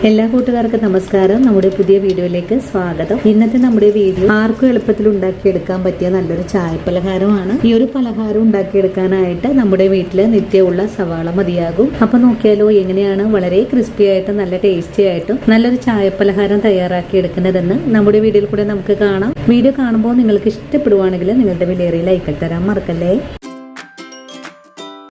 എല്ലാ കൂട്ടുകാർക്കും നമസ്കാരം. നമ്മുടെ പുതിയ വീഡിയോയിലേക്ക് സ്വാഗതം. ഇന്നത്തെ നമ്മുടെ വീഡിയോ ആർക്കും എളുപ്പത്തിൽ ഉണ്ടാക്കിയെടുക്കാൻ പറ്റിയ നല്ലൊരു ചായ പലഹാരമാണ്. ഈ ഒരു പലഹാരം ഉണ്ടാക്കിയെടുക്കാനായിട്ട് നമ്മുടെ വീട്ടില് നിത്യമുള്ള സവാള മതിയാകും. അപ്പൊ നോക്കിയാലോ എങ്ങനെയാണ് വളരെ ക്രിസ്പി ആയിട്ടും നല്ല ടേസ്റ്റി ആയിട്ടും നല്ലൊരു ചായ പലഹാരം തയ്യാറാക്കി എടുക്കുന്നതെന്ന് നമ്മുടെ വീഡിയോയിൽ കൂടെ നമുക്ക് കാണാം. വീഡിയോ കാണുമ്പോൾ നിങ്ങൾക്ക് ഇഷ്ടപ്പെടുവാണെങ്കിൽ നിങ്ങളുടെ വിലയേറിയ ലൈക്ക് തരാൻ മറക്കല്ലേ.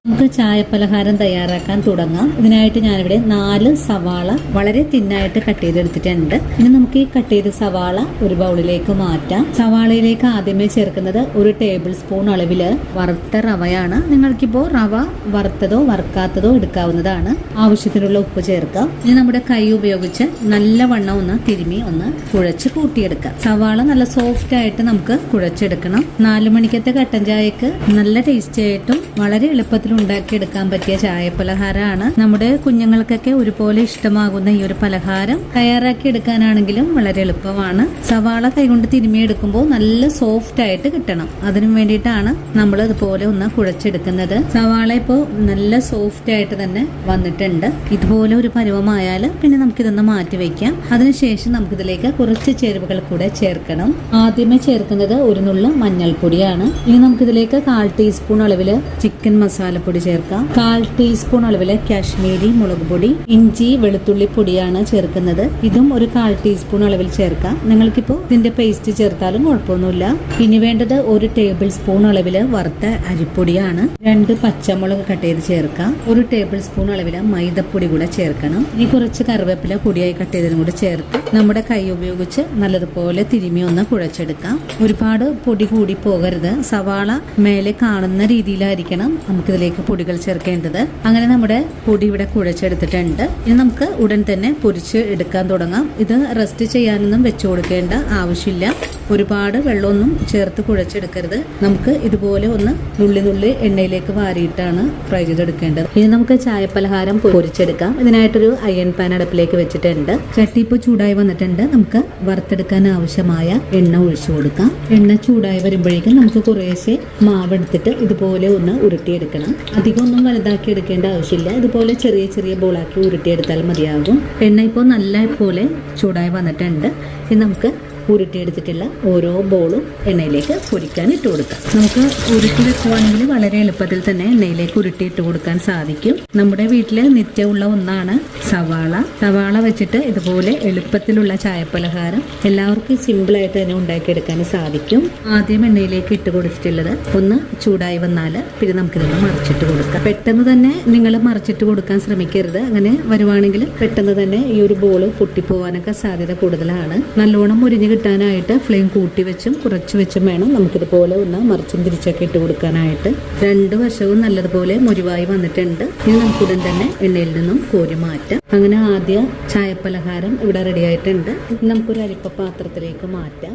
നമുക്ക് ചായ പലഹാരം തയ്യാറാക്കാൻ തുടങ്ങാം. ഇതിനായിട്ട് ഞാനിവിടെ 4 സവാള വളരെ തിന്നായിട്ട് കട്ട് ചെയ്തെടുത്തിട്ടുണ്ട്. ഇനി നമുക്ക് ഈ കട്ട് ചെയ്ത സവാള ഒരു ബൗളിലേക്ക് മാറ്റാം. സവാളയിലേക്ക് ആദ്യമേ ചേർക്കുന്നത് 1 ടേബിൾ സ്പൂൺ അളവില് വറുത്ത റവയാണ്. നിങ്ങൾക്കിപ്പോ റവ വറുത്തതോ വറുക്കാത്തതോ എടുക്കാവുന്നതാണ്. ആവശ്യത്തിനുള്ള ഉപ്പ് ചേർക്കാം. ഇനി നമ്മുടെ കൈ ഉപയോഗിച്ച് നല്ലവണ്ണം ഒന്ന് തിരുമ്മി ഒന്ന് കുഴച്ച് കൂട്ടിയെടുക്കാം. സവാള നല്ല സോഫ്റ്റ് ആയിട്ട് നമുക്ക് കുഴച്ചെടുക്കണം. 4 മണിക്കത്തെ കട്ടൻ ചായക്ക് നല്ല ടേസ്റ്റി ആയിട്ടും വളരെ എളുപ്പത്തിൽ ഉണ്ടാക്കിയെടുക്കാൻ പറ്റിയ ചായ പലഹാരമാണ്. നമ്മുടെ കുഞ്ഞുങ്ങൾക്കൊക്കെ ഒരുപോലെ ഇഷ്ടമാകുന്ന ഈ ഒരു പലഹാരം തയ്യാറാക്കി എടുക്കാനാണെങ്കിലും വളരെ എളുപ്പമാണ്. സവാള കൈകൊണ്ട് തിരുമ്മിയെടുക്കുമ്പോൾ നല്ല സോഫ്റ്റ് ആയിട്ട് കിട്ടണം. അതിനു വേണ്ടിയിട്ടാണ് നമ്മൾ ഇതുപോലെ ഒന്ന് കുഴച്ചെടുക്കുന്നത്. സവാള ഇപ്പോൾ നല്ല സോഫ്റ്റ് ആയിട്ട് തന്നെ വന്നിട്ടുണ്ട്. ഇതുപോലെ ഒരു പരുവമായാൽ പിന്നെ നമുക്കിതൊന്ന് മാറ്റി വെക്കാം. അതിനുശേഷം നമുക്കിതിലേക്ക് കുറച്ച് ചേരുവകൾ കൂടെ ചേർക്കണം. ആദ്യമേ ചേർക്കുന്നത് 1 നുള്ള് മഞ്ഞൾപ്പൊടിയാണ്. ഇനി നമുക്കിതിലേക്ക് 1/4 ടീസ്പൂൺ അളവില് ചിക്കൻ മസാലപ്പൊടി ചേർക്കാം. 1/4 ടീസ്പൂൺ അളവില് കാശ്മീരി മുളക് പൊടി, ഇഞ്ചി വെളുത്തുള്ളി പൊടിയാണ് ചേർക്കുന്നത്. ഇതും ഒരു 1/4 ടീസ്പൂൺ അളവിൽ ചേർക്കാം. നിങ്ങൾക്കിപ്പോ ഇതിന്റെ പേസ്റ്റ് ചേർത്താലും കുഴപ്പമൊന്നുമില്ല. ഇനി വേണ്ടത് 1 ടേബിൾ സ്പൂൺ അളവില് വറുത്ത അരിപ്പൊടിയാണ്. 2 പച്ചമുളക് കട്ട് ചെയ്ത് ചേർക്കാം. 1 ടേബിൾ സ്പൂൺ അളവില് മൈദപ്പൊടി കൂടെ ചേർക്കണം. ഇനി കുറച്ച് കറിവേപ്പില പൊടിയായി കട്ട് ചെയ്തതും കൂടെ ചേർത്ത് നമ്മുടെ കൈ ഉപയോഗിച്ച് നല്ലതുപോലെ തിരുമ്മി ഒന്ന് കുഴച്ചെടുക്കാം. ഒരുപാട് പൊടി കൂടി പോകരുത്. സവാള മേലെ കാണുന്ന രീതിയിലായിരിക്കണം നമുക്കിതിലേക്ക് പൊടികൾ ചേർക്കേണ്ടത്. അങ്ങനെ നമ്മുടെ പൊടി ഇവിടെ കുഴച്ചെടുത്തിട്ടുണ്ട്. ഇനി നമുക്ക് ഉടൻ തന്നെ പൊരിച്ച് എടുക്കാൻ തുടങ്ങാം. ഇത് റെസ്റ്റ് ചെയ്യാനൊന്നും വെച്ചു കൊടുക്കേണ്ട ആവശ്യമില്ല. ഒരുപാട് വെള്ളമൊന്നും ചേർത്ത് കുഴച്ചെടുക്കരുത്. നമുക്ക് ഇതുപോലെ ഒന്ന് നുള്ളി എണ്ണയിലേക്ക് വാരിയിട്ടാണ് ഫ്രൈ ചെയ്തെടുക്കേണ്ടത്. ഇനി നമുക്ക് ചായ പലഹാരം പൊരിച്ചെടുക്കാം. ഇതിനായിട്ടൊരു അയൺ പാൻ അടുപ്പിലേക്ക് വെച്ചിട്ടുണ്ട്. ചട്ടി ഇപ്പോൾ ചൂടായി വന്നിട്ടുണ്ട്. നമുക്ക് വറുത്തെടുക്കാൻ ആവശ്യമായ എണ്ണ ഒഴിച്ചു കൊടുക്കാം. എണ്ണ ചൂടായി വരുമ്പോഴേക്കും നമുക്ക് കുറേശ്ശെ മാവ് എടുത്തിട്ട് ഇതുപോലെ ഒന്ന് ഉരുട്ടിയെടുക്കണം. അധികം ഒന്നും വലുതാക്കി എടുക്കേണ്ട ആവശ്യമില്ല. ഇതുപോലെ ചെറിയ ചെറിയ ബോളാക്കി ഉരുട്ടിയെടുത്താൽ മതിയാകും. എണ്ണ ഇപ്പോൾ നല്ല പോലെ ചൂടായി വന്നിട്ടുണ്ട്. ഇനി നമുക്ക് ഉരുട്ടിയെടുത്തിട്ടുള്ള ഓരോ ബോളും എണ്ണയിലേക്ക് പൊരിക്കാൻ ഇട്ട് കൊടുക്കാം. നമുക്ക് ഉരുട്ടി വെക്കുവാണെങ്കിൽ വളരെ എളുപ്പത്തിൽ തന്നെ എണ്ണയിലേക്ക് ഉരുട്ടി ഇട്ട് കൊടുക്കാൻ സാധിക്കും. നമ്മുടെ വീട്ടില് നിത്യമുള്ള ഒന്നാണ് സവാള വെച്ചിട്ട് ഇതുപോലെ എളുപ്പത്തിലുള്ള ചായപ്പലഹാരം എല്ലാവർക്കും സിമ്പിളായിട്ട് തന്നെ ഉണ്ടാക്കിയെടുക്കാൻ സാധിക്കും. ആദ്യം എണ്ണയിലേക്ക് ഇട്ട് കൊടുത്തിട്ടുള്ളത് ഒന്ന് ചൂടായി വന്നാൽ പിന്നെ നമുക്കിതൊന്ന് മറിച്ചിട്ട് കൊടുക്കാം. പെട്ടെന്ന് തന്നെ നിങ്ങൾ മറിച്ചിട്ട് കൊടുക്കാൻ ശ്രമിക്കരുത്. അങ്ങനെ വരുവാണെങ്കിൽ പെട്ടെന്ന് തന്നെ ഈ ഒരു ബോള് പൊട്ടിപ്പോവാനൊക്കെ സാധ്യത കൂടുതലാണ്. നല്ലോണം മുരിഞ്ഞ് കിട്ടാനായിട്ട് ഫ്ലെയിം കൂട്ടി വെച്ചും കുറച്ച് വെച്ചും വേണം നമുക്കിതുപോലെ ഒന്ന് മറിച്ചും തിരിച്ചൊക്കെ ഇട്ട് കൊടുക്കാനായിട്ട്. 2 വശവും നല്ലതുപോലെ മുരിവായി വന്നിട്ടുണ്ട്. ഇനി നമുക്കുടൻ തന്നെ എണ്ണയിൽ നിന്നും കോരി മാറ്റാം. അങ്ങനെ ആദ്യ ചായപ്പലഹാരം ഇവിടെ റെഡി ആയിട്ടുണ്ട്. നമുക്കൊരു അരിപ്പ പാത്രത്തിലേക്ക് മാറ്റാം.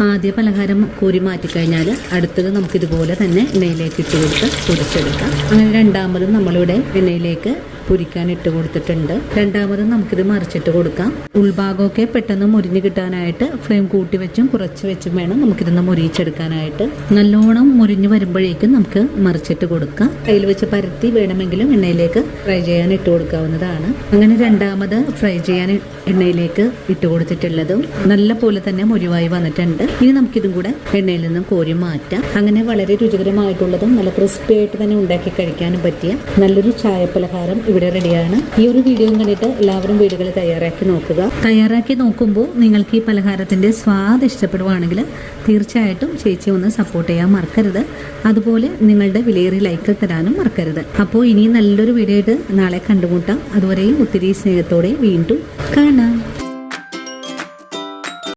ആദ്യ പലഹാരം കോരി മാറ്റിക്കഴിഞ്ഞാൽ അടുത്തത് നമുക്കിതുപോലെ തന്നെ എണ്ണയിലേക്ക് ഇട്ട് കൊടുത്ത് പൊരിച്ചെടുക്കാം. അങ്ങനെ രണ്ടാമതും നമ്മളിവിടെ എണ്ണയിലേക്ക് പൊരിക്കാൻ ഇട്ട് കൊടുത്തിട്ടുണ്ട്. രണ്ടാമതും നമുക്കിത് മറിച്ചിട്ട് കൊടുക്കാം. ഉൾഭാഗമൊക്കെ പെട്ടെന്ന് മുരിഞ്ഞ് കിട്ടാനായിട്ട് ഫ്ലെയിം കൂട്ടി വെച്ചും കുറച്ച് വെച്ചും വേണം നമുക്കിതൊന്ന് മുരിച്ചെടുക്കാനായിട്ട്. നല്ലോണം മുരിഞ്ഞ് വരുമ്പോഴേക്കും നമുക്ക് മറിച്ചിട്ട് കൊടുക്കാം. കയ്യിൽ വെച്ച് പരത്തി വേണമെങ്കിലും എണ്ണയിലേക്ക് ഫ്രൈ ചെയ്യാൻ ഇട്ട് കൊടുക്കാവുന്നതാണ്. അങ്ങനെ രണ്ടാമത് ഫ്രൈ ചെയ്യാൻ എണ്ണയിലേക്ക് ഇട്ട് കൊടുത്തിട്ടുള്ളതും നല്ല പോലെ തന്നെ മുരിവായി വന്നിട്ടുണ്ട്. ഇനി നമുക്കിതും കൂടെ എണ്ണയിൽ നിന്നും കോരി മാറ്റാം. അങ്ങനെ വളരെ രുചികരമായിട്ടുള്ളതും നല്ല ക്രിസ്പി ആയിട്ട് തന്നെ ഉണ്ടാക്കി കഴിക്കാനും പറ്റിയ നല്ലൊരു ചായപ്പലഹാരം ഇവിടെ റെഡിയാണ്. ഈ ഒരു വീഡിയോ കണ്ടിട്ട് എല്ലാവരും വീടുകൾ തയ്യാറാക്കി നോക്കുക. തയ്യാറാക്കി നോക്കുമ്പോൾ നിങ്ങൾക്ക് ഈ പലഹാരത്തിന്റെ സ്വാദ് ഇഷ്ടപ്പെടുവാണെങ്കിൽ തീർച്ചയായിട്ടും ചേച്ചി ഒന്ന് സപ്പോർട്ട് ചെയ്യാൻ മറക്കരുത്. അതുപോലെ നിങ്ങളുടെ വിലയേറിയ ലൈക്ക് തരാനും മറക്കരുത്. അപ്പോൾ ഇനി നല്ലൊരു വീഡിയോ ആയിട്ട് നാളെ കണ്ടുമുട്ടാം. അതുവരെയും ഒത്തിരി സ്നേഹത്തോടെ വീണ്ടും കാണാം.